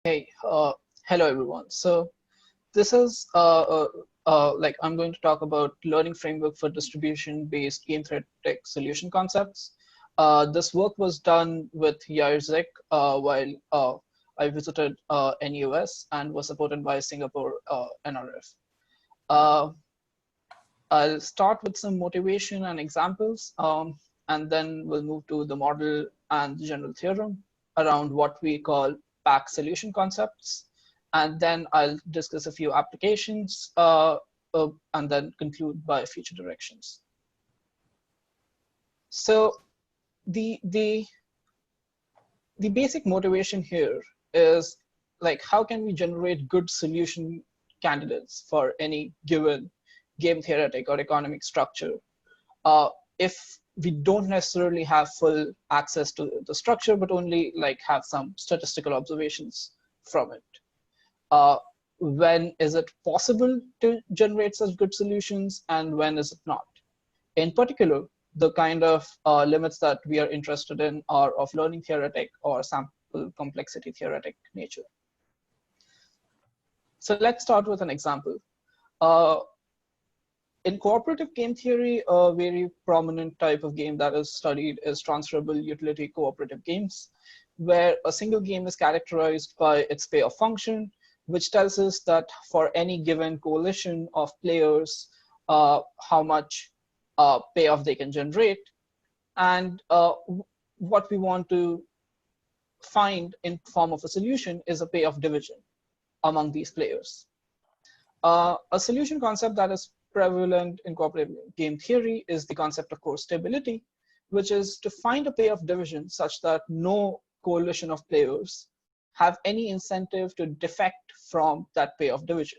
Hey, hello everyone. So this is like I'm going to talk about learning framework for distribution-based game-theoretic solution concepts. This work was done with Yair Zick while I visited NUS and was supported by Singapore NRF. Uh, I'll start with some motivation and examples, and then we'll move to the model and the general theorem around what we call PAC solution concepts. And then I'll discuss a few applications and then conclude by future directions. So the basic motivation here is like, how can we generate good solution candidates for any given game theoretic or economic structure if we don't necessarily have full access to the structure, but only like have some statistical observations from it. When is it possible to generate such good solutions, and when is it not? In particular, the kind of limits that we are interested in are of learning theoretic or sample complexity theoretic nature. So let's start with an example. In cooperative game theory, a very prominent type of game that is studied is transferable utility cooperative games, where a single game is characterized by its payoff function, which tells us that for any given coalition of players, how much payoff they can generate. And what we want to find in form of a solution is a payoff division among these players. A solution concept that is prevalent in cooperative game theory is the concept of core stability, which is to find a payoff division such that no coalition of players have any incentive to defect from that payoff division.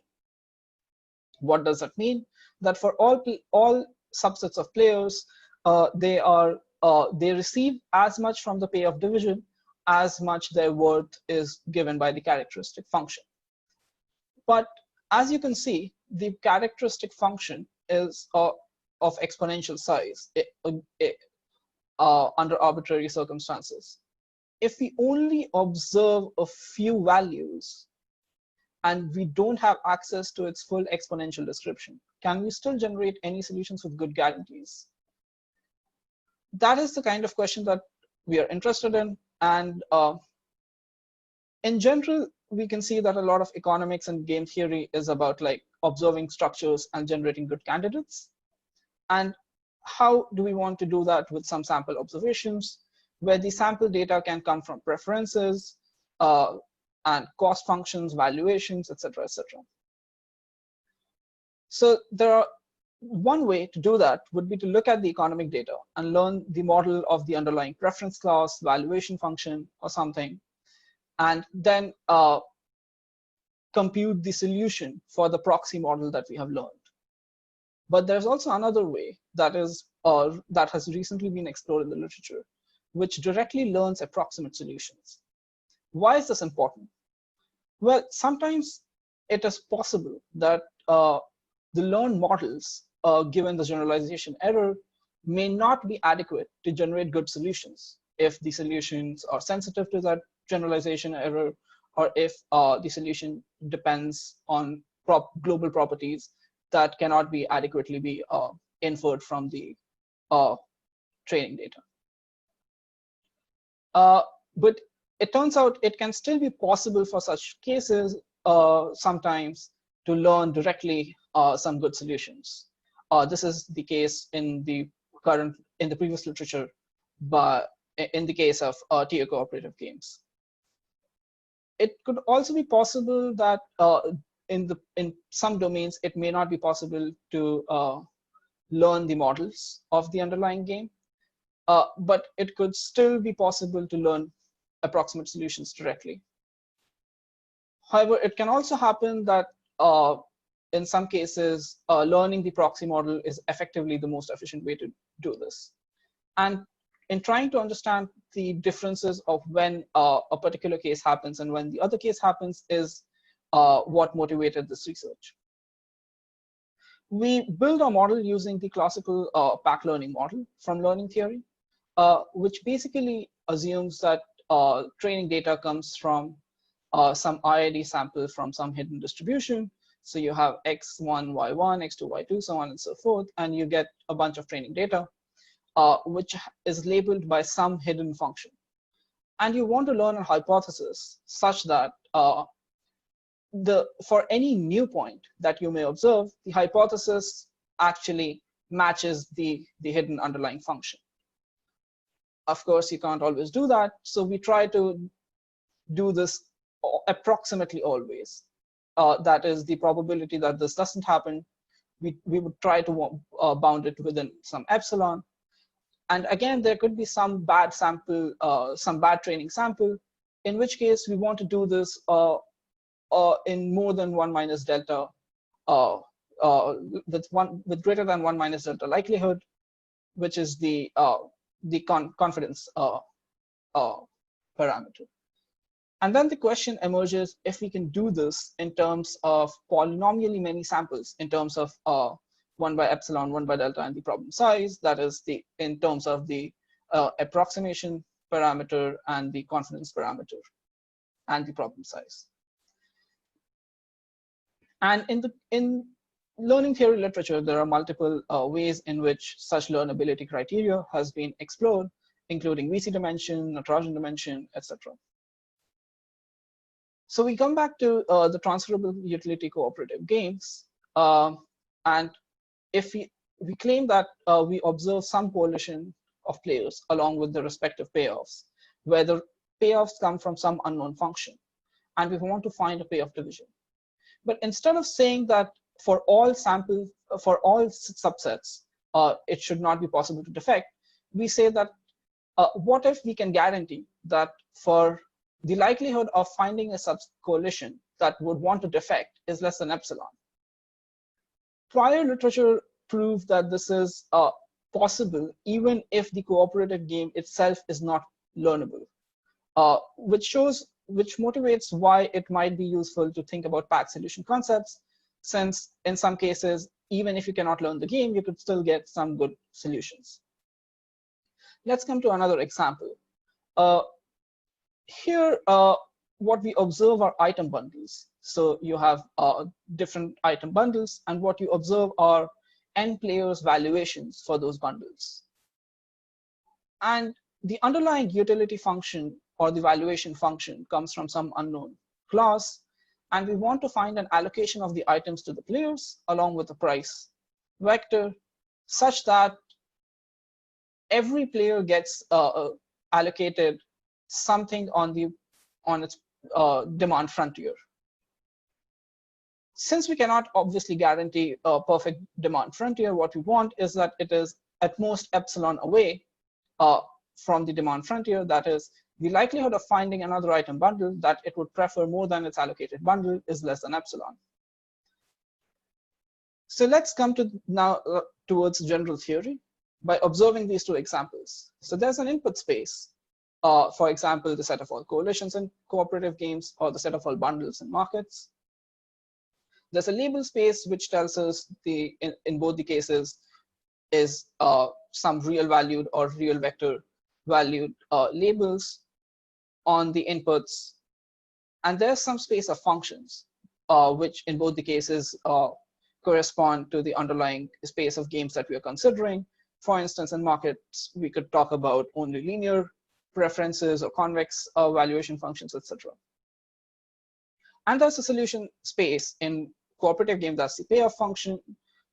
What does that mean? That for all subsets of players, they receive as much from the payoff division as much their worth is given by the characteristic function. But as you can see, the characteristic function is of exponential size under arbitrary circumstances. If we only observe a few values and we don't have access to its full exponential description, can we still generate any solutions with good guarantees? That is the kind of question that we are interested in. And in general, we can see that a lot of economics and game theory is about like observing structures and generating good candidates. And how do we want to do that with some sample observations, where the sample data can come from preferences and cost functions, valuations, etc., etc. So one way to do that would be to look at the economic data and learn the model of the underlying preference class, valuation function, or something, and then compute the solution for the proxy model that we have learned. But there's also another way that has recently been explored in the literature, which directly learns approximate solutions. Why is this important? Well, sometimes it is possible that the learned models, given the generalization error, may not be adequate to generate good solutions if the solutions are sensitive to that generalization error, or if the solution depends on global properties that cannot be adequately be inferred from the training data. But it turns out it can still be possible for such cases sometimes to learn directly some good solutions. This is the case in the previous literature, but in the case of TO cooperative games. It could also be possible that in some domains, it may not be possible to learn the models of the underlying game, but it could still be possible to learn approximate solutions directly. However, it can also happen that in some cases, learning the proxy model is effectively the most efficient way to do this. And in trying to understand the differences of when a particular case happens and when the other case happens is what motivated this research. We build our model using the classical PAC learning model from learning theory, which basically assumes that training data comes from some IID sample from some hidden distribution. So you have x1, y1, x2, y2, so on and so forth, and you get a bunch of training data, which is labeled by some hidden function. And you want to learn a hypothesis such that for any new point that you may observe, the hypothesis actually matches the hidden underlying function. Of course, you can't always do that, so we try to do this approximately always. That is the probability that this doesn't happen. We would try to bound it within some epsilon. And again, there could be some bad sample, some bad training sample, in which case we want to do this in more than 1 minus delta, with greater than 1 minus delta likelihood, which is the confidence parameter. And then the question emerges if we can do this in terms of polynomially many samples, in terms of 1 by epsilon, 1 by delta, and the problem size. That is in terms of the approximation parameter and the confidence parameter and the problem size. And in learning theory literature, there are multiple ways in which such learnability criteria has been explored, including VC dimension, Natarajan dimension, etc. So we come back to the transferable utility cooperative games, and if we claim that we observe some coalition of players along with the respective payoffs, where the payoffs come from some unknown function, and we want to find a payoff division. But instead of saying that for all samples, for all subsets, it should not be possible to defect, we say that what if we can guarantee that for the likelihood of finding a coalition that would want to defect is less than epsilon. Prior literature proved that this is possible even if the cooperative game itself is not learnable, which motivates why it might be useful to think about PAC solution concepts, since in some cases, even if you cannot learn the game, you could still get some good solutions. Let's come to another example. Here, what we observe are item bundles. So you have different item bundles, and what you observe are n players' valuations for those bundles. And the underlying utility function or the valuation function comes from some unknown class, and we want to find an allocation of the items to the players along with the price vector, such that every player gets allocated something on its demand frontier. Since we cannot obviously guarantee a perfect demand frontier, what we want is that it is at most epsilon away from the demand frontier. That is, the likelihood of finding another item bundle that it would prefer more than its allocated bundle is less than epsilon. So let's come to now towards general theory by observing these two examples. So there's an input space. For example, the set of all coalitions in cooperative games, or the set of all bundles in markets. There's a label space which tells us in both the cases is some real valued or real vector valued labels on the inputs. And there's some space of functions, which in both the cases correspond to the underlying space of games that we are considering. For instance, in markets, we could talk about only linear preferences or convex valuation functions, etc. And there's a solution space in cooperative game, that's the payoff function,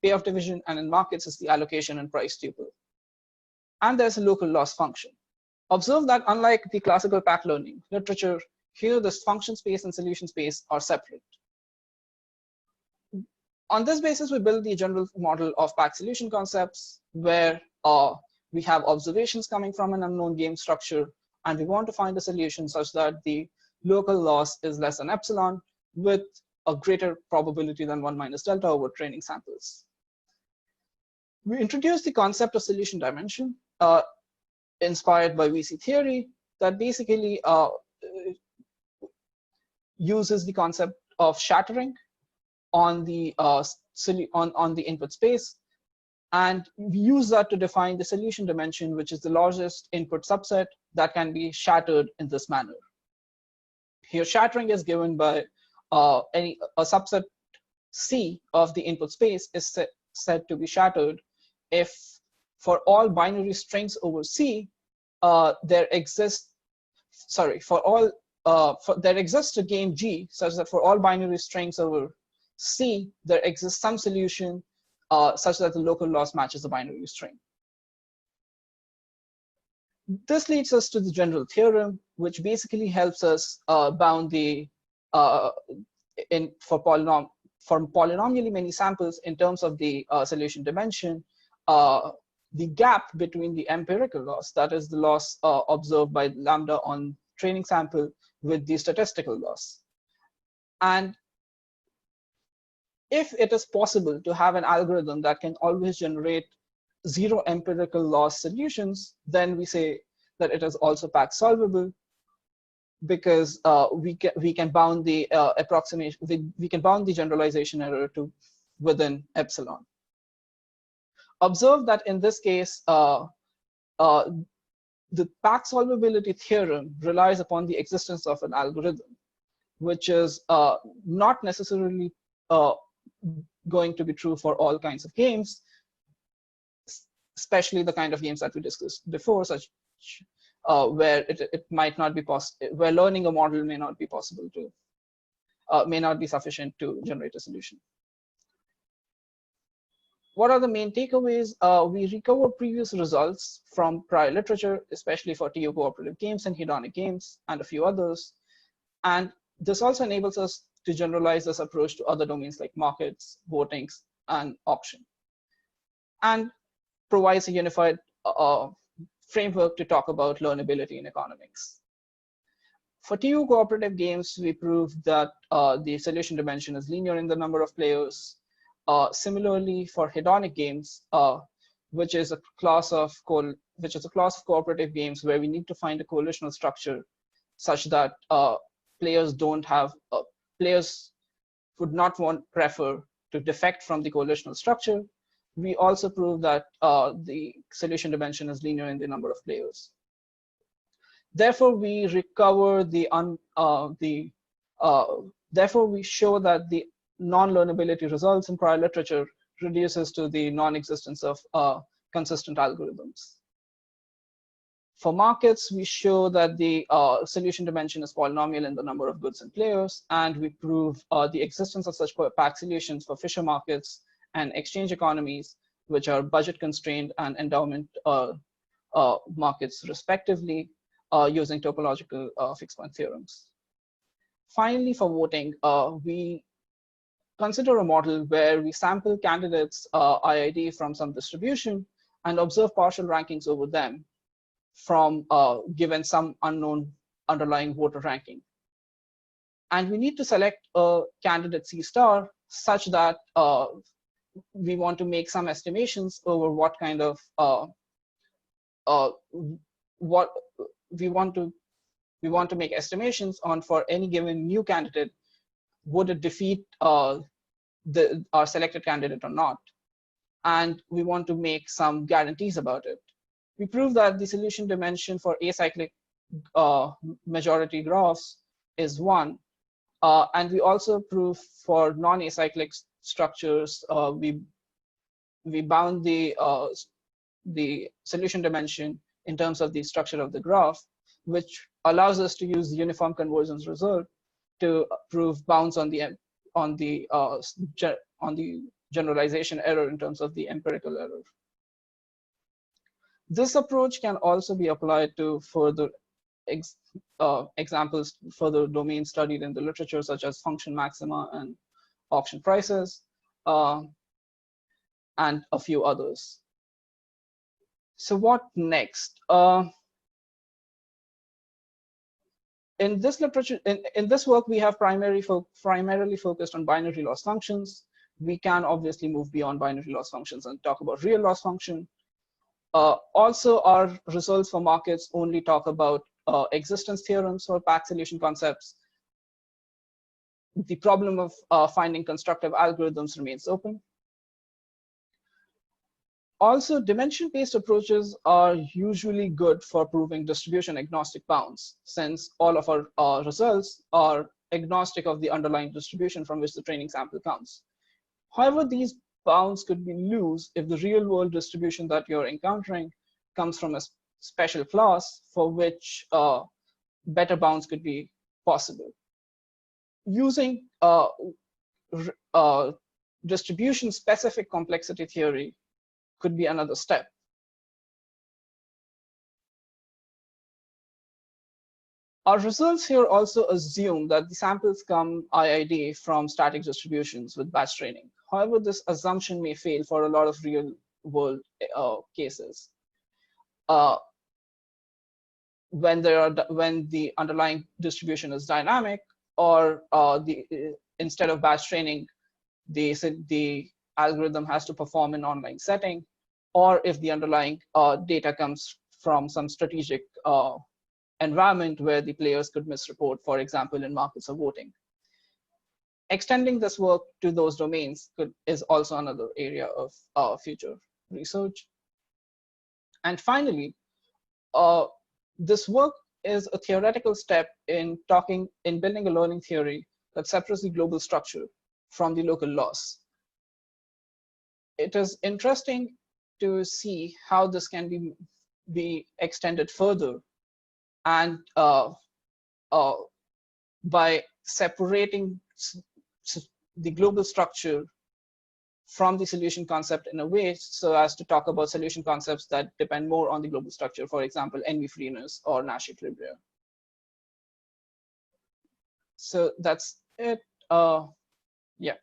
payoff division, and in markets is the allocation and price tuple. And there's a local loss function. Observe that unlike the classical PAC learning literature, here this function space and solution space are separate. On this basis, we build the general model of PAC solution concepts, where we have observations coming from an unknown game structure, and we want to find a solution such that the local loss is less than epsilon with a greater probability than 1 minus delta over training samples. We introduced the concept of solution dimension inspired by VC theory that basically uses the concept of shattering on the input space, and we use that to define the solution dimension, which is the largest input subset that can be shattered in this manner. Here, shattering is given by a subset C of the input space is said to be shattered if for all binary strings over C, there exists a game G such that for all binary strings over C, there exists some solution such that the local loss matches the binary string. This leads us to the general theorem, which basically helps us bound the for polynomially many samples in terms of the solution dimension, the gap between the empirical loss, that is the loss observed by lambda on training sample, with the statistical loss. And if it is possible to have an algorithm that can always generate zero empirical loss solutions, then we say that it is also PAC solvable, because we can bound the approximation, we can bound the generalization error to within epsilon. Observe that in this case, the PAC solvability theorem relies upon the existence of an algorithm, which is not necessarily going to be true for all kinds of games, especially the kind of games that we discussed before, such where it might not be possible, where learning a model may not be possible to, may not be sufficient to generate a solution. What are the main takeaways? We recover previous results from prior literature, especially for TU cooperative games and hedonic games, and a few others. And this also enables us to generalize this approach to other domains like markets, votings, and auction, and provides a unified framework to talk about learnability in economics. For TU cooperative games, we proved that the solution dimension is linear in the number of players. Similarly, for hedonic games, which is a class of cooperative games where we need to find a coalitional structure such that players would not prefer to defect from the coalitional structure. We also proved that the solution dimension is linear in the number of players. Therefore, we recover therefore we show that the non-learnability results in prior literature reduces to the non-existence of consistent algorithms. For markets, we show that the solution dimension is polynomial in the number of goods and players, and we prove the existence of such PAC solutions for Fisher markets and exchange economies, which are budget constrained and endowment markets respectively, using topological fixed point theorems. Finally, for voting, we consider a model where we sample candidates' IID from some distribution and observe partial rankings over them from given some unknown underlying voter ranking. And we need to select a candidate C star such that we want to make some estimations over what kind of what we want to make estimations on for any given new candidate. Would it defeat our selected candidate or not? And we want to make some guarantees about it. We prove that the solution dimension for acyclic majority graphs is 1. And we also prove for non-acyclic structures, we bound the solution dimension in terms of the structure of the graph, which allows us to use the uniform convergence result to prove bounds on the generalization error in terms of the empirical error. This approach can also be applied to further examples, further domains studied in the literature, such as function maxima and auction prices, and a few others. So what next? In this literature, in this work, we have primarily focused on binary loss functions. We can obviously move beyond binary loss functions and talk about real loss function. Also, our results for markets only talk about existence theorems or PAC solution concepts. The problem of finding constructive algorithms remains open. Also, dimension-based approaches are usually good for proving distribution agnostic bounds, since all of our results are agnostic of the underlying distribution from which the training sample comes. However, these bounds could be loose if the real-world distribution that you're encountering comes from a special class for which better bounds could be possible. Using distribution-specific complexity theory could be another step. Our results here also assume that the samples come IID from static distributions with batch training. However, this assumption may fail for a lot of real-world cases. When the underlying distribution is dynamic, or instead of batch training, the algorithm has to perform an online setting, or if the underlying data comes from some strategic environment where the players could misreport, for example, in markets of voting. Extending this work to those domains is also another area of future research. And finally, this work is a theoretical step in building a learning theory that separates the global structure from the local laws. It is interesting to see how this can be extended further, and by separating the global structure from the solution concept in a way so as to talk about solution concepts that depend more on the global structure, for example, NV freeness or Nash equilibria. So that's it. Yeah.